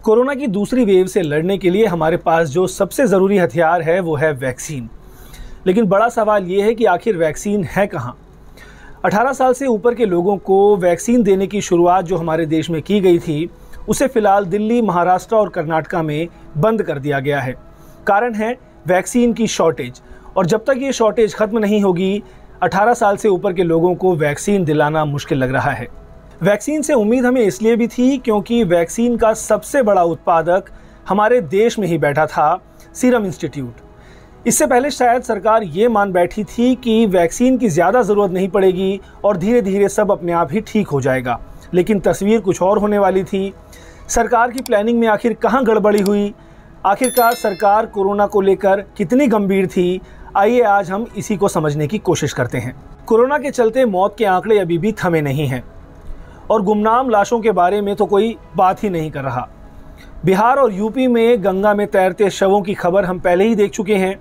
Corona की दूसरी wave से लड़ने के लिए हमारे पास जो सबसे ज़रूरी हथियार है वो है वैक्सीन। लेकिन बड़ा सवाल ये है कि आखिर वैक्सीन है कहाँ। 18 साल से ऊपर के लोगों को वैक्सीन देने की शुरुआत जो हमारे देश में की गई थी, उसे फ़िलहाल दिल्ली, महाराष्ट्र और कर्नाटका में बंद कर दिया गया है। कारण है वैक्सीन की शॉर्टेज, और जब तक ये शॉर्टेज ख़त्म नहीं होगी 18 साल से ऊपर के लोगों को वैक्सीन दिलाना मुश्किल लग रहा है। वैक्सीन से उम्मीद हमें इसलिए भी थी क्योंकि वैक्सीन का सबसे बड़ा उत्पादक हमारे देश में ही बैठा था, सीरम इंस्टीट्यूट। इससे पहले शायद सरकार ये मान बैठी थी कि वैक्सीन की ज़्यादा ज़रूरत नहीं पड़ेगी और धीरे धीरे सब अपने आप ही ठीक हो जाएगा, लेकिन तस्वीर कुछ और होने वाली थी। सरकार की प्लानिंग में आखिर कहाँ गड़बड़ी हुई, आखिरकार सरकार कोरोना को लेकर कितनी गंभीर थी, आइए आज हम इसी को समझने की कोशिश करते हैं। कोरोना के चलते मौत के आंकड़े अभी भी थमे नहीं हैं और गुमनाम लाशों के बारे में तो कोई बात ही नहीं कर रहा। बिहार और यूपी में गंगा में तैरते शवों की खबर हम पहले ही देख चुके हैं,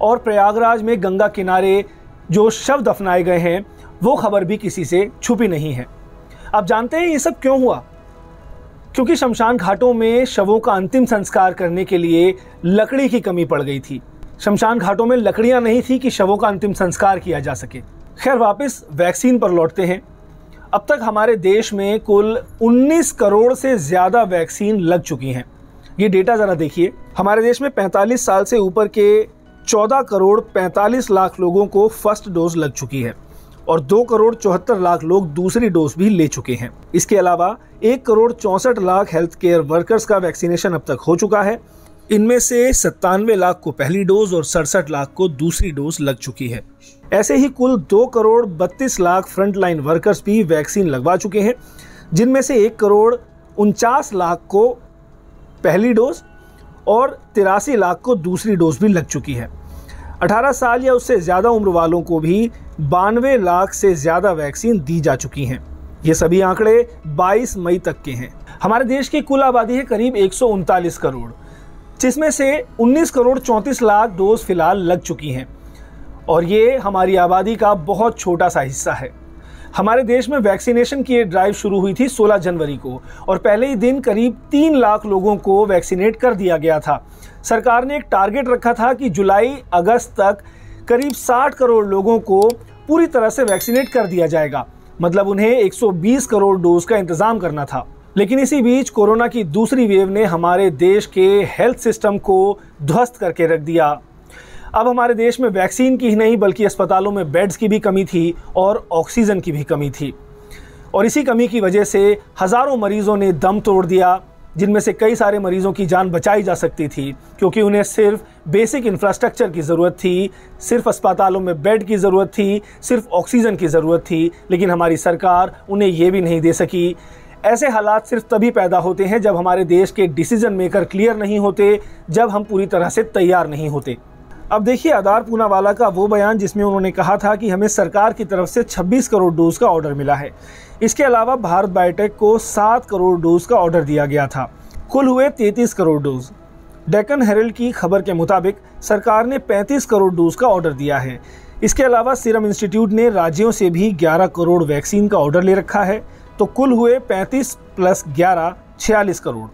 और प्रयागराज में गंगा किनारे जो शव दफनाए गए हैं वो खबर भी किसी से छुपी नहीं है। अब जानते हैं ये सब क्यों हुआ? क्योंकि शमशान घाटों में शवों का अंतिम संस्कार करने के लिए लकड़ी की कमी पड़ गई थी। शमशान घाटों में लकड़ियां नहीं थी कि शवों का अंतिम संस्कार किया जा सके। खैर, वापस वैक्सीन पर लौटते हैं। अब तक हमारे देश में कुल 19 करोड़ से ज़्यादा वैक्सीन लग चुकी हैं। ये डेटा ज़रा देखिए। हमारे देश में 45 साल से ऊपर के 14 करोड़ 45 लाख लोगों को फर्स्ट डोज लग चुकी है और 2 करोड़ 74 लाख लोग दूसरी डोज भी ले चुके हैं। इसके अलावा 1 crore 64 lakh health care workers का वैक्सीनेशन अब तक हो चुका है। इनमें से 97 लाख को पहली डोज और 67 लाख को दूसरी डोज लग चुकी है। ऐसे ही कुल 2 करोड़ 32 लाख फ्रंटलाइन वर्कर्स भी वैक्सीन लगवा चुके हैं, जिनमें से 1 करोड़ 49 लाख को पहली डोज और 83 लाख को दूसरी डोज भी लग चुकी है। 18 साल या उससे ज़्यादा उम्र वालों को भी 92 लाख से ज़्यादा वैक्सीन दी जा चुकी हैं। ये सभी आंकड़े 22 मई तक के हैं। हमारे देश की कुल आबादी है करीब 139 करोड़, जिसमें से 19 करोड़ 34 लाख डोज फिलहाल लग चुकी हैं, और ये हमारी आबादी का बहुत छोटा सा हिस्सा है। हमारे देश में वैक्सीनेशन की ड्राइव शुरू हुई थी 16 जनवरी को, और पहले ही दिन करीब 3 लाख लोगों को वैक्सीनेट कर दिया गया था। सरकार ने एक टारगेट रखा था कि जुलाई अगस्त तक करीब 60 करोड़ लोगों को पूरी तरह से वैक्सीनेट कर दिया जाएगा, मतलब उन्हें 120 करोड़ डोज का इंतजाम करना था। लेकिन इसी बीच कोरोना की दूसरी वेव ने हमारे देश के हेल्थ सिस्टम को ध्वस्त करके रख दिया। अब हमारे देश में वैक्सीन की ही नहीं बल्कि अस्पतालों में बेड्स की भी कमी थी और ऑक्सीजन की भी कमी थी, और इसी कमी की वजह से हज़ारों मरीजों ने दम तोड़ दिया, जिनमें से कई सारे मरीजों की जान बचाई जा सकती थी क्योंकि उन्हें सिर्फ बेसिक इंफ्रास्ट्रक्चर की ज़रूरत थी, सिर्फ अस्पतालों में बेड की ज़रूरत थी, सिर्फ ऑक्सीजन की ज़रूरत थी। लेकिन हमारी सरकार उन्हें ये भी नहीं दे सकी। ऐसे हालात सिर्फ तभी पैदा होते हैं जब हमारे देश के डिसीजन मेकर क्लियर नहीं होते, जब हम पूरी तरह से तैयार नहीं होते। अब देखिए आधार पूनावाला का वो बयान जिसमें उन्होंने कहा था कि हमें सरकार की तरफ से 26 करोड़ डोज का ऑर्डर मिला है। इसके अलावा भारत बायोटेक को 7 करोड़ डोज का ऑर्डर दिया गया था। कुल हुए 33 करोड़ डोज। डेक्कन हेरल्ड की खबर के मुताबिक सरकार ने 35 करोड़ डोज का ऑर्डर दिया है। इसके अलावा सीरम इंस्टीट्यूट ने राज्यों से भी 11 करोड़ वैक्सीन का ऑर्डर ले रखा है, तो कुल हुए 35 + 11 46 करोड़।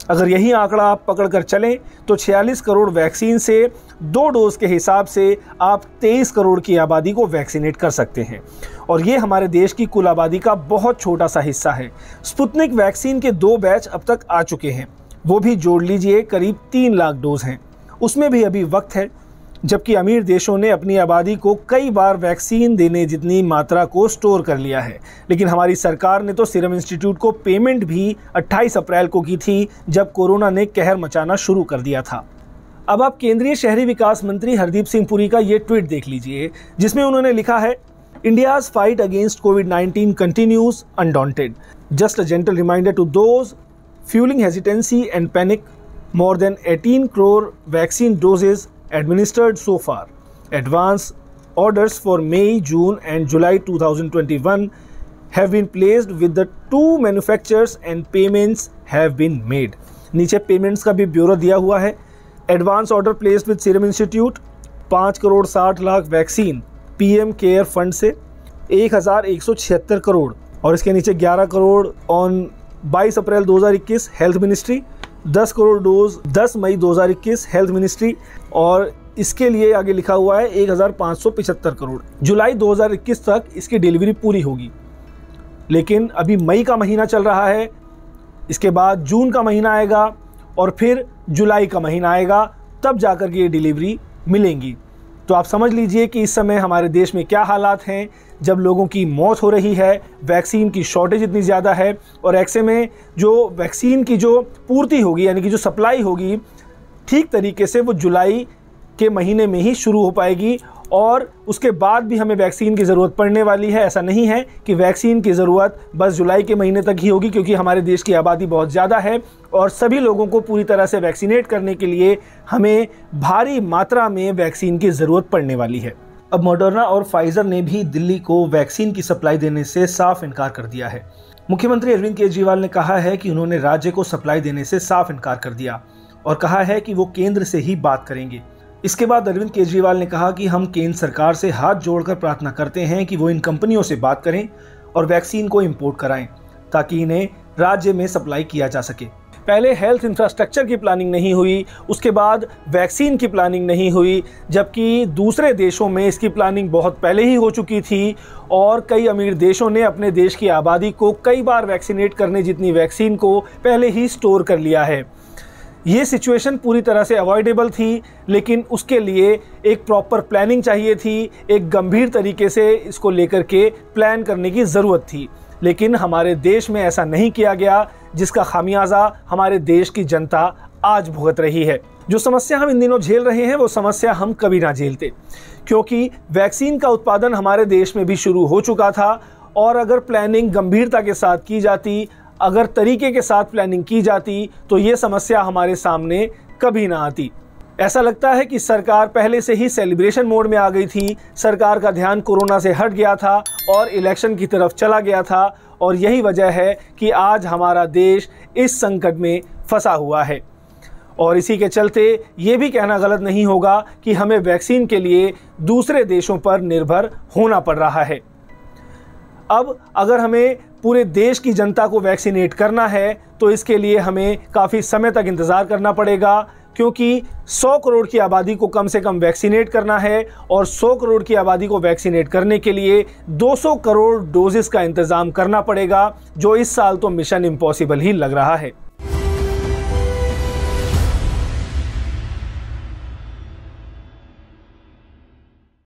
अगर यही आंकड़ा आप पकड़कर चलें तो 46 करोड़ वैक्सीन से 2 डोज के हिसाब से आप 23 करोड़ की आबादी को वैक्सीनेट कर सकते हैं, और ये हमारे देश की कुल आबादी का बहुत छोटा सा हिस्सा है। स्पुतनिक वैक्सीन के 2 बैच अब तक आ चुके हैं, वो भी जोड़ लीजिए करीब 3 लाख डोज हैं। उसमें भी अभी वक्त है, जबकि अमीर देशों ने अपनी आबादी को कई बार वैक्सीन देने जितनी मात्रा को स्टोर कर लिया है। लेकिन हमारी सरकार ने तो सीरम इंस्टीट्यूट को पेमेंट भी 28 अप्रैल को की थी, जब कोरोना ने कहर मचाना शुरू कर दिया था। अब आप केंद्रीय शहरी विकास मंत्री हरदीप सिंह पुरी का ये ट्वीट देख लीजिए, जिसमें उन्होंने लिखा है, इंडियाज फाइट अगेंस्ट कोविड-19 continues undaunted. Just a gentle reminder to those fuelling hesitancy and panic, more than 18 crore vaccine doses administered so far. Advance orders for May, June and July 2021 have been placed with the 2 manufacturers and payments have been made. नीचे payments का भी ब्यूरो दिया हुआ है। Advance order placed with Serum Institute 5 crore 60 lakh vaccine PM care fund से 1176 करोड़, और इसके नीचे 11 crore on 22 April 2021 health ministry, 10 crore dose 10 मई 2021 हेल्थ मिनिस्ट्री, और इसके लिए आगे लिखा हुआ है 1575 करोड़। जुलाई 2021 तक इसकी डिलीवरी पूरी होगी। लेकिन अभी मई का महीना चल रहा है, इसके बाद जून का महीना आएगा और फिर जुलाई का महीना आएगा, तब जाकर के ये डिलीवरी मिलेंगी। तो आप समझ लीजिए कि इस समय हमारे देश में क्या हालात हैं, जब लोगों की मौत हो रही है, वैक्सीन की शॉर्टेज इतनी ज़्यादा है, और ऐसे में जो वैक्सीन की जो पूर्ति होगी यानी कि जो सप्लाई होगी ठीक तरीके से वो जुलाई के महीने में ही शुरू हो पाएगी, और उसके बाद भी हमें वैक्सीन की ज़रूरत पड़ने वाली है। ऐसा नहीं है कि वैक्सीन की ज़रूरत बस जुलाई के महीने तक ही होगी, क्योंकि हमारे देश की आबादी बहुत ज़्यादा है और सभी लोगों को पूरी तरह से वैक्सीनेट करने के लिए हमें भारी मात्रा में वैक्सीन की ज़रूरत पड़ने वाली है। अब मॉडर्ना और फाइज़र ने भी दिल्ली को वैक्सीन की सप्लाई देने से साफ इनकार कर दिया है। मुख्यमंत्री अरविंद केजरीवाल ने कहा है कि उन्होंने राज्य को सप्लाई देने से साफ इनकार कर दिया और कहा है कि वो केंद्र से ही बात करेंगे। इसके बाद अरविंद केजरीवाल ने कहा कि हम केंद्र सरकार से हाथ जोड़कर प्रार्थना करते हैं कि वो इन कंपनियों से बात करें और वैक्सीन को इंपोर्ट कराएं, ताकि इन्हें राज्य में सप्लाई किया जा सके। पहले हेल्थ इंफ्रास्ट्रक्चर की प्लानिंग नहीं हुई, उसके बाद वैक्सीन की प्लानिंग नहीं हुई, जबकि दूसरे देशों में इसकी प्लानिंग बहुत पहले ही हो चुकी थी और कई अमीर देशों ने अपने देश की आबादी को कई बार वैक्सीनेट करने जितनी वैक्सीन को पहले ही स्टोर कर लिया है। ये सिचुएशन पूरी तरह से अवॉइडेबल थी, लेकिन उसके लिए एक प्रॉपर प्लानिंग चाहिए थी, एक गंभीर तरीके से इसको लेकर के प्लान करने की ज़रूरत थी। लेकिन हमारे देश में ऐसा नहीं किया गया, जिसका खामियाजा हमारे देश की जनता आज भुगत रही है। जो समस्या हम इन दिनों झेल रहे हैं वो समस्या हम कभी ना झेलते, क्योंकि वैक्सीन का उत्पादन हमारे देश में भी शुरू हो चुका था, और अगर प्लानिंग गंभीरता के साथ की जाती, अगर तरीके के साथ प्लानिंग की जाती, तो ये समस्या हमारे सामने कभी ना आती। ऐसा लगता है कि सरकार पहले से ही सेलिब्रेशन मोड में आ गई थी, सरकार का ध्यान कोरोना से हट गया था और इलेक्शन की तरफ चला गया था, और यही वजह है कि आज हमारा देश इस संकट में फंसा हुआ है। और इसी के चलते ये भी कहना गलत नहीं होगा कि हमें वैक्सीन के लिए दूसरे देशों पर निर्भर होना पड़ रहा है। अब अगर हमें पूरे देश की जनता को वैक्सीनेट करना है तो इसके लिए हमें काफ़ी समय तक इंतज़ार करना पड़ेगा, क्योंकि 100 करोड़ की आबादी को कम से कम वैक्सीनेट करना है, और 100 करोड़ की आबादी को वैक्सीनेट करने के लिए 200 करोड़ डोजेस का इंतज़ाम करना पड़ेगा, जो इस साल तो मिशन इम्पॉसिबल ही लग रहा है।